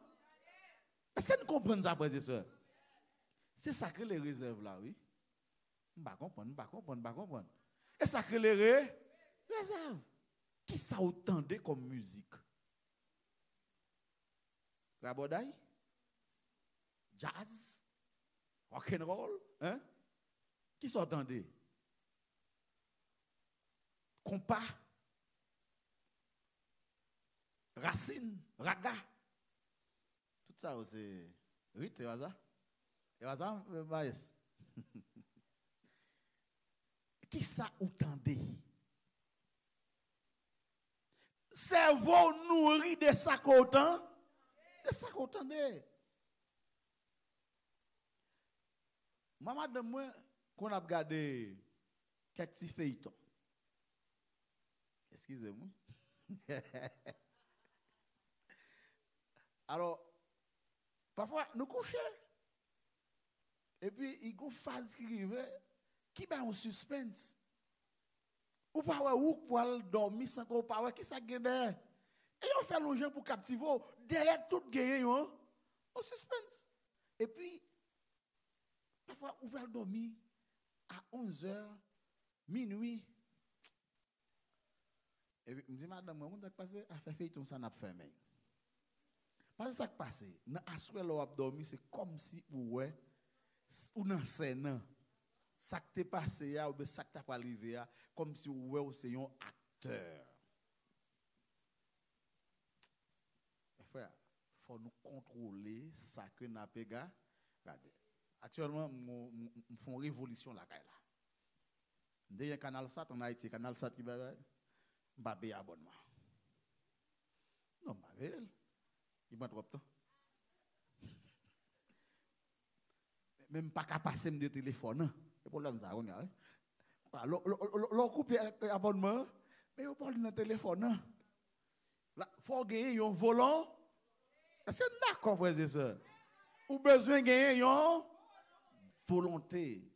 Est-ce que nous comprenons ça, frères et sœurs? C'est ça que les réserves là, oui. On ne comprendre. Et ça que les réserves. Qui ça entendait comme musique? Rabodaï? Jazz, rock and roll, hein? Qui s'entendait? Compas, racine, raga. Tout ça, c'est rite, et ça, maïs. Qui ça entendait? Cerveau nourri de ça qu'on entend, de ça qu'on entendait. Maman de moi, qu'on a regardé quelques petits feuilletons. Excusez-moi. Alors, parfois, nous couchons. Et puis, il y a une phase qui arrive, qui va en suspense. Ou pas où pour dormir sans qu'on parle, qui ça gagne derrière. Et on fait l'ongin pour captiver, derrière tout gagner, en suspense. Et puis, parfois, on va dormir à 11h, minuit. Et puis, je me dis, madame, on a passé à faire tout ça, n'a pas fait. Parce que ça qui passe, à ce moment où on dormi, c'est comme si ou dans scène. Ça qui t'est passé, ou bien ça qui t'est arrivé, comme si ou c'est un acteur. Frère, il faut nous contrôler ça que nous avons regardé. Actuellement, nous faisons une révolution là. Dès qu'il y a un canal SAT en Haïti, canal SAT qui va payer abonnement. Non, il va trop de temps. Même pas qu'à passer de téléphone. Le problème, c'est ça. L'on coupe l'abonnement, mais on parle de téléphone. Il faut gagner un volant. Est-ce que d'accord, frères et sœurs? Ou besoin de gagner une volonté.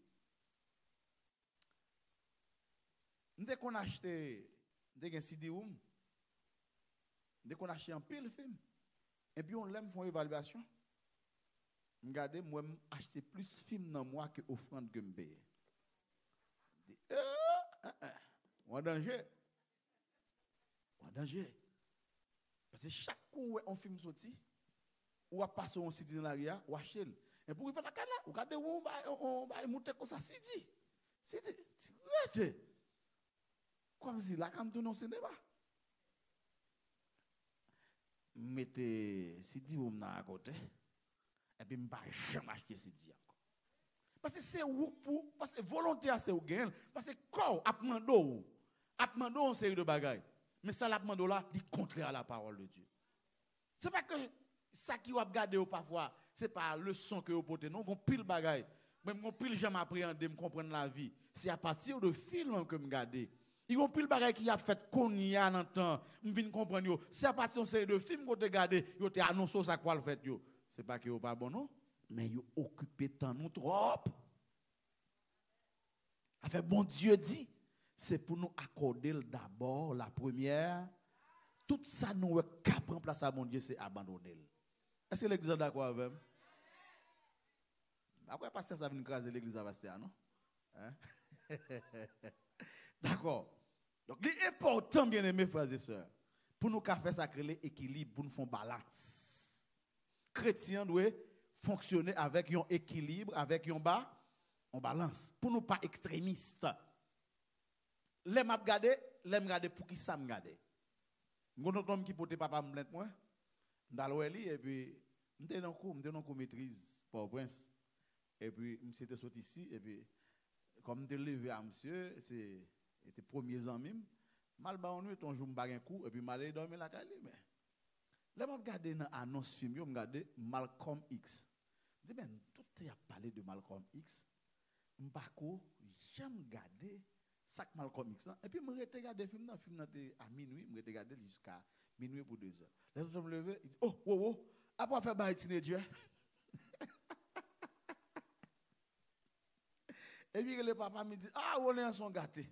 Dès qu'on a acheté un CD-room, dès qu'on a acheté un pile film, et puis on l'aime, font une évaluation. Regardez, moi, j'ai acheté plus de films dans moi que offrande que je paye. On a danger. On a danger. Parce que chaque coup où on film sorti, ou à passer un CD dans l'arrière, ou à chel. Et pour y faire la canne là, regardez où on va monter comme ça, CD. CD. Comme si là, quand on cinéma. Mettez CD ou à côté, et puis je ne vais pas jamais acheter CD encore. Parce que c'est pour, parce que volontaire c'est au gain, parce que corps a demandé une série de bagailles. Mais ça l'a demandé là, dit contraire à la parole de Dieu. C'est pas que ça qui va regarder parfois, c'est pas le son que vous portez, non, on pile bagaille. Même on pile jamais appréhender, me comprendre la vie. C'est à partir de film que me regarder. Il y a pile bagaille qui a fait qu'on y a dans le temps, me vinn comprendre yo. C'est à partir de série de films qu'on te regarder, yo te annoncé ça quoi le fait yo. C'est pas que yo pas bon non, mais yo occupé temps nous trop. Fait bon Dieu dit, c'est pour nous accorder d'abord la première. Tout ça nous cap prendre place à mon Dieu, c'est abandonner. Est-ce que l'église est d'accord avec moi? Après, pasteur, ça vient écraser l'église à Bastia, non? Hein? D'accord. Donc, l'important, bien aimés frères et sœurs, pour nous faire ça, créer l'équilibre, pour nous faire balance. Chrétien doit fonctionner avec un équilibre, avec un balance. Pour nous pas extrémistes. L'aime regarder pour qui ça me regarde. Mon homme qui portait papa me plainte moi, m'dalweli et puis m'était dans cours maîtrise pour prince. Et puis m'était sorti ici et puis comme m'était levé à monsieur, c'était premier ami, mal ba on ton jour m'ba un coup et puis m'aller dormir la caille mais là m'a regardé dans annonce film, yo m'regardé Malcolm X. Je dis ben tout y a parlé de Malcolm X. M'pa ko j'aime regarder ça Malcolm X et puis me regarder film à minuit, me regarder jusqu'à minuit pour 2 heures. Les autres me lever, ils disent oh après faire bail teenager. Et puis le papa me dit on est son gâté.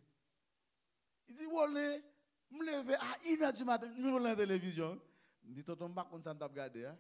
Il dit on est me lever à 1h du matin, me regarder la télévision. Me dit tonton pas comme ça me regarder hein.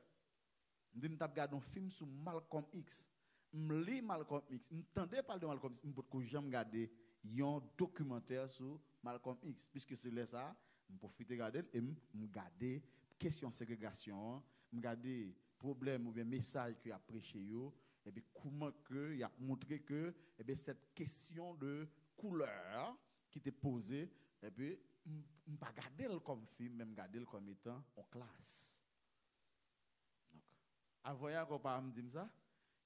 Me dit me regarder un film sur Malcolm X. Me lis Malcolm X, me tendais parler de Malcolm X, me peux jamais regarder un documentaire sur Malcolm X puisque c'est là ça, me profite regarder et me regarder question ségrégation, me regarder problème ou bien message qu'il a prêché yo et puis comment que il a montré que et bien cette question de couleur qui était posée et puis me pas regarder comme film, même regarder comme étant en classe. Donc avant qu'on pas me dire ça.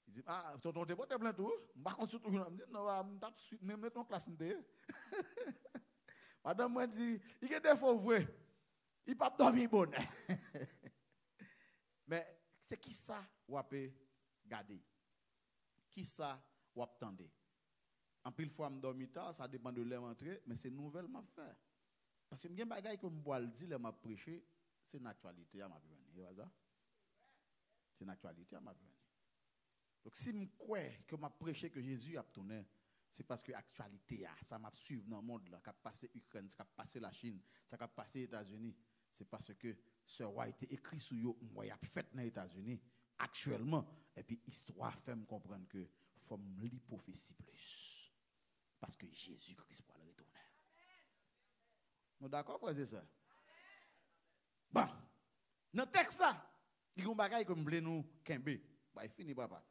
Il dit, tonton, t'es bon, t'es plein tout. Par contre, surtout, je me dis, non, je vais mettre en classe. Madame moi dit, il y a des fois vrai. Il ne peut pas dormir bon. Mais c'est qui ça ou peut garder? Qui ça ou attendre? En pile fois, je dormir tard, ça dépend de l'heure entrée, mais c'est nouvelle m'a fait. Parce que je me dis que je bois le dit, m'a prêché, c'est une actualité à ma vie. C'est une actualité à ma vie. Donc, si je crois que je prêché que Jésus a tourné, c'est parce que l'actualité, ça m'a suivi dans le monde, ça a passé l'Ukraine, ça a passé la Chine, ça a passé les États-Unis. C'est parce que ce roi a été écrit sur eux, moi, il a fait dans les États-Unis, actuellement. Et puis, l'histoire fait me comprendre que faut me lire prophétie plus. Parce que Jésus-Christ va le retourner. Nous d'accord, frères et sœurs? Bon, dans le texte là, il y a un bagage comme nous nous kembe. Il finit, papa.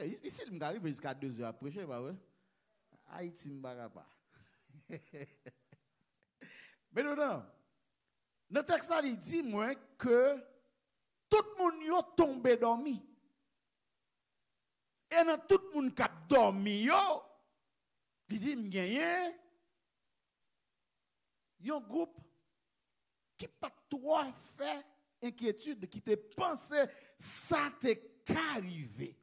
Ici, il m'arrive jusqu'à 2 heures après, je sais pas, ouais. Haïti, m'barra pas. Mais non, dans le texte, il dit, moi, que tout le monde est tombé dormi. Et dans tout le monde qui a dormi, il dit, il y a un groupe qui n'a pas trop fait inquiétude, qui te pensé, ça t'est arrivé.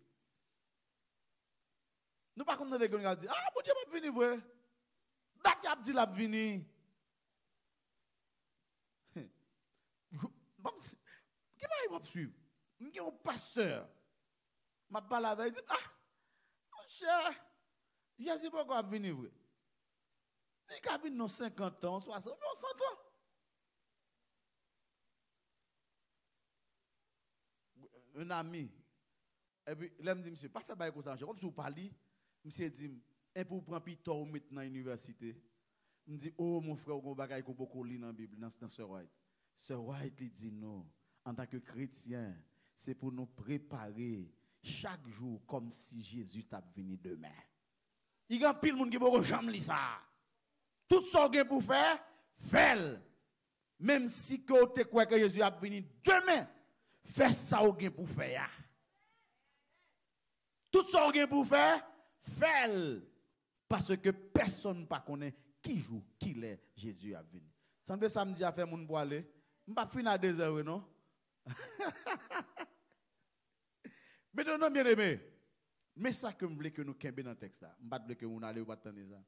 Nous pas comme dans les gens qui disent bon Dieu m'a venu vrai. D'accord a dit l'a venu. Qui m'a suivre? M'ki un pasteur. M'a parlé avec dit mon cher, Jésus pourquoi venu vrai? Il a venu dans 50 ans, 60 ans, 100 ans. Un ami et puis là me dit monsieur pas faire bail comme ça, comme si vous parliez. Monsieur dit, et pour prendre piton ou mettre dans l'université. Me dit, oh mon frère, on bagaille qu'on beaucoup lire dans la Bible, dans ce roi. Sœur White lui dit non. En tant que chrétien, c'est pour nous préparer chaque jour comme si Jésus t'a venu demain. Il y a pile de monde qui ne jamais lire ça. Tout ce qu'on pour faire, fais-le. Même si tu crois que Jésus a venu demain, fais ça pour faire. Tout ce qu'on pour faire, fais-le. Parce que personne ne connaît qui joue, qui est Jésus a venu. Ça me samedi à faire mon pour aller. Je ne vais pas finir à 2 heures, non? Mais non, bien aimé. Mais ça que je voulais que nous cambions dans le texte, je ne voulais que nous allions pas attendre ça.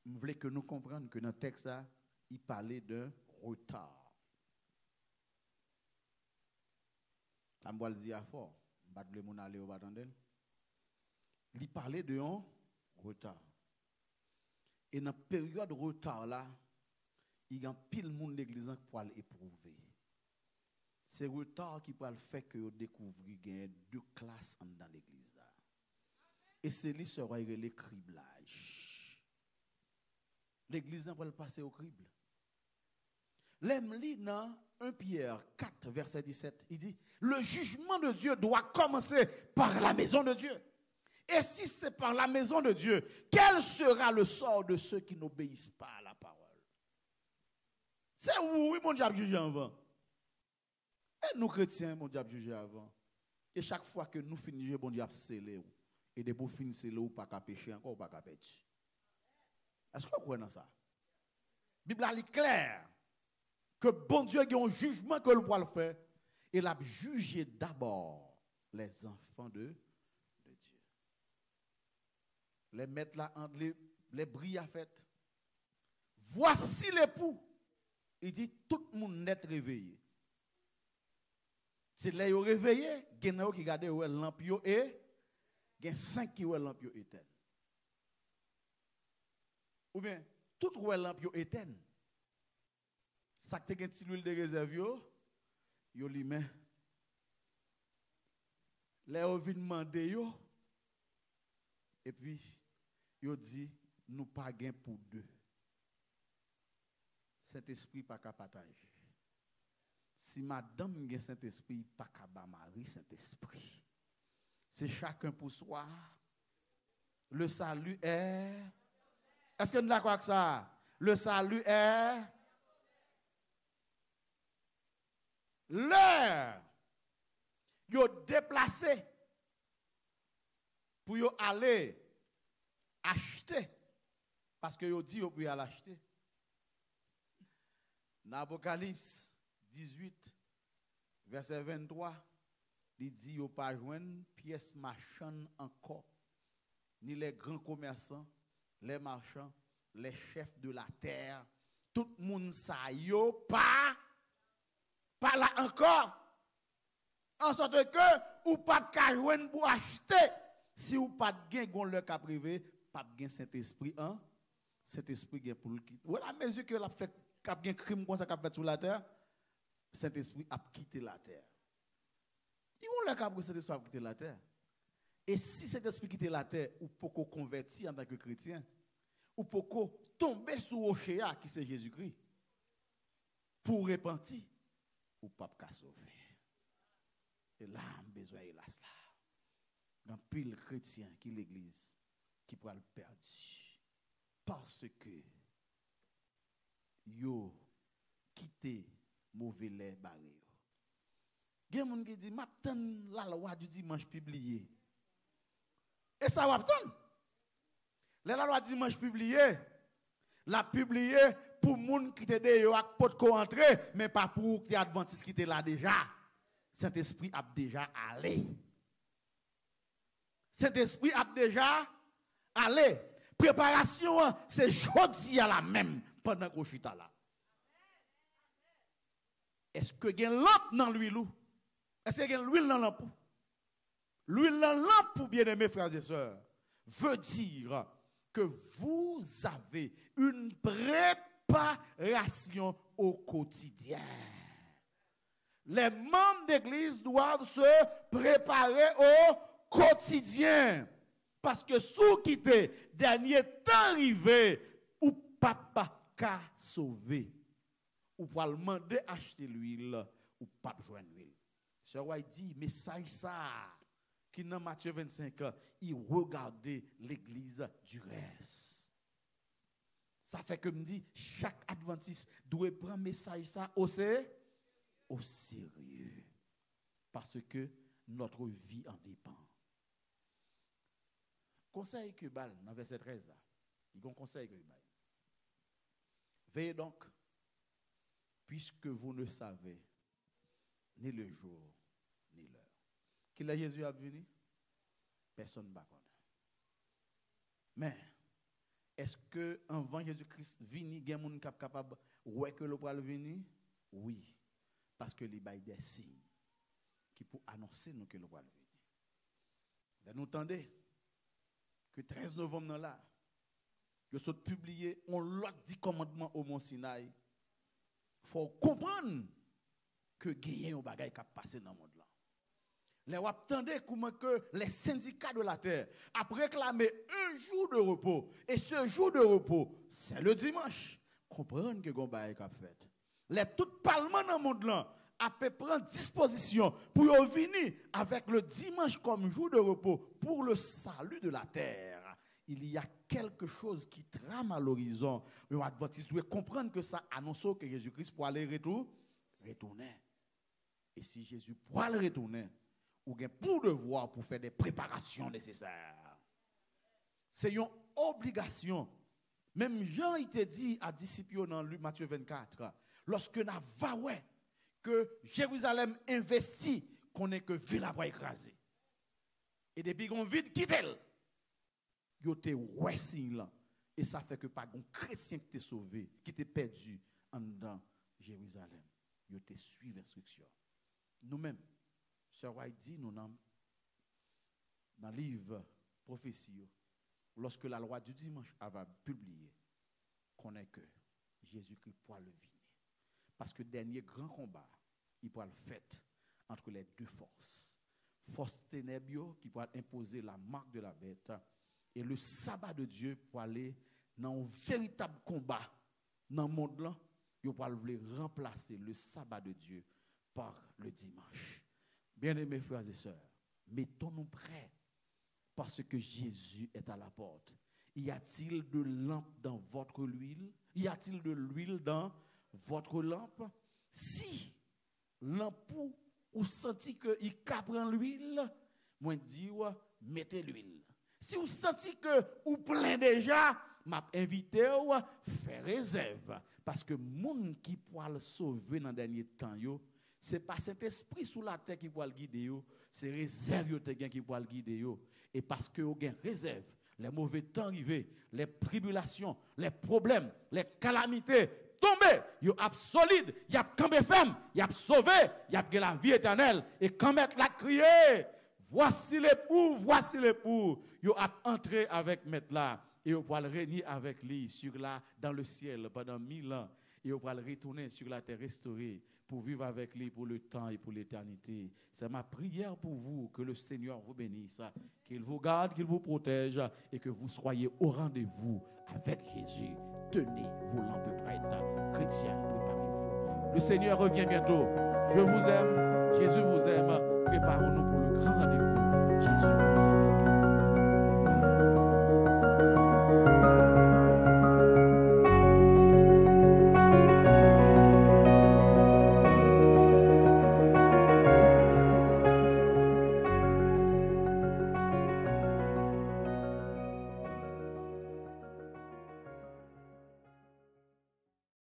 Je voulais que nous comprenions que dans le texte, il parlait d'un retard. Ça me le dire fort. Je ne voulais que nous allions pas attendre. Il parlait d'un retard. Et dans la période de retard là, il y a pile de monde de l'église qui peut l'éprouver. C'est le retard qui peut faire que vous découvrez qu'il y a 2 classes dans l'église. Et c'est lui qui sera le criblage. L'église n'a pas passer au crible. L'Emli dans 1 Pierre 4, verset 17, il dit, le jugement de Dieu doit commencer par la maison de Dieu. Et si c'est par la maison de Dieu, quel sera le sort de ceux qui n'obéissent pas à la parole? C'est où, oui, mon diable juge avant. Et nous chrétiens, mon diable juge avant. Et chaque fois que nous finissons, mon diable scellé. Et de pour finir scellé, ou pas qu'à pécher encore, ou pas qu'à pécher. Est-ce que vous croyez dans ça? La Bible est claire que bon Dieu a un jugement que le doit le faire. Il a jugé d'abord les enfants de Dieu. Les mettre là entre les bris à fête. Voici l'époux. Il dit tout le monde net réveillé. C'est là où réveillé, il y a qui regarde où l'ampio et il y a 5 qui où l'ampio éteint. Ou bien tout où l'ampio éteint. Ça que tu as l'huile de réserve yo li met. Là où vient demander yo et puis yo dit nous pas gain pour 2. Saint-Esprit pas qu'à partager. Si madame a Saint-Esprit, pas qu'à ba mari Saint-Esprit. C'est chacun pour soi. Le salut est. Est-ce que nous d'accord avec ça? Le salut est. L'heure. Yo déplacé pour yo aller acheter. Parce que yo dit yo pour aller acheter. Dans Apocalypse 18, verset 23, il dit qu'il n'y a pas joindre pièce marchande encore, ni les grands commerçants, les marchands, les chefs de la terre, tout le monde ça yo pas là encore. En sorte que ou pas de joindre pour acheter, si ou pas de gain gon le cas privé, pas de gain Saint-Esprit hein? Saint-Esprit gain pour le quitter. Voilà mesure que l'a fait cap gen crime comme ça qu'a fait sur la terre, Saint-Esprit a quitté la terre. Ils vont le cap que Saint-Esprit a quitté la terre. Et si Saint-Esprit quitte la terre, ou poko converti en tant que chrétien, ou poko tomber sous Ochéa qui c'est Jésus-Christ, pour repentir, ou pas qu'à sauver. Et là, on a besoin de cela. Dans pile chrétien qui l'église, qui pourra le perdre. Parce que yo quitté mauvais lait barré. Il y a des gens qui disent m'attend la loi du dimanche publiée. Et ça va attendre. La loi du dimanche publiée, la publiée pour moun qui te de yo ak pot ko entrer mais pas pour qui adventiste qui était là déjà. Saint-Esprit a déjà allé. Saint-Esprit a déjà allé. Préparation c'est jodi à la même pendant qu'on chita là. Est-ce que il y a une lampe dans l'huile? Est-ce qu'il y a l'huile dans lampe? L'huile dans lampe, bien aimés frères et sœurs, veut dire que vous avez une préparation au quotidien. Les membres d'église doivent se préparer au quotidien. Parce que sous quitter, dernier temps arrivé, ou papa qu'a sauvé. ou pour demander acheter l'huile, ou pas joindre l'huile. Sœur White dit, mais ça, qui dans Matthieu 25 ans, il regardait l'église du reste. Ça fait que me dit, chaque adventiste doit prendre message ça au sérieux. Parce que notre vie en dépend. Conseil que Bal, dans verset 13 là, il y a un conseil que Bal. Veillez donc, puisque vous ne savez ni le jour, ni l'heure. Qui là Jésus a venu? Personne ne va connaître. Mais, est-ce que avant Jésus-Christ vini, il y a des gens qui sont capables de que le pral venir? Oui. Parce que les bail des signes qui pour annoncer nous que le pral venir. Nous entendez que 13 novembre là, je suis publié on l'autre 10 commandements au Mont Sinaï. Il faut comprendre que il y a un bagage qui a passé dans le monde là. Les vous attendez comment que les syndicats de la terre ont réclamé un jour de repos. Et ce jour de repos, c'est le dimanche. Comprenez que un bagage qui a fait. Les tout parlement dans le monde là a pu prendre disposition pour venir avec le dimanche comme jour de repos pour le salut de la terre. Il y a quelque chose qui trame à l'horizon. Mais l'Adventiste doit comprendre que ça annonce que Jésus-Christ pour aller retourner. Et si Jésus pour aller retourner, ou bien pour devoir pour faire des préparations nécessaires. C'est une obligation. Même Jean il te dit à disciples dans Matthieu 24, lorsque nous avons que Jérusalem investit, qu'on est que ville a écrasé. Et depuis qu'on vide quitte elle. Yo te ouais signe là et ça fait que pas un chrétien qui t'est sauvé, qui t'est perdu en dedans Jérusalem. Yo te suivre instruction. Nous-mêmes, Sœur White dit nous dans le livre prophétie, lorsque la loi du dimanche va publier, qu'on est que Jésus-Christ pourra le venir. Parce que le dernier grand combat, il pourra le fait entre les deux forces. Force ténèbres qui pourra imposer la marque de la bête et le sabbat de Dieu pour aller dans un véritable combat dans le monde là, il pourra remplacer le sabbat de Dieu par le dimanche. Bien-aimés frères et sœurs, mettons-nous prêts parce que Jésus est à la porte. Y a-t-il de lampe dans votre huile? Y a-t-il de l'huile dans votre lampe? Si lampe ou senti que il prend l'huile, moi dis mettez l'huile. Si vous sentez que vous plein déjà, m'a invité ou faire réserve parce que monde qui pourra le sauver dans dernier temps yo, c'est pas cet esprit sous la terre qui pourra le guider yo, c'est réserve qui pourra le guider yo et parce que vous avez réserve, les mauvais temps arrivés, les tribulations, les problèmes, les calamités tomber, yo ap solide, y a campé ferme, y a sauvé, y a la vie éternelle et quand mettre la crier, voici l'époux, yo a entré avec maître là et yo va régner avec lui sur là dans le ciel pendant 1000 ans et yo va retourner sur la terre restaurée pour vivre avec lui pour le temps et pour l'éternité. C'est ma prière pour vous que le Seigneur vous bénisse, qu'il vous garde, qu'il vous protège et que vous soyez au rendez-vous avec Jésus. Tenez vos lampes prêtes. Chrétiens, préparez-vous. Le Seigneur revient bientôt. Je vous aime, Jésus vous aime. Préparons-nous pour le grand rendez-vous. Jésus revient.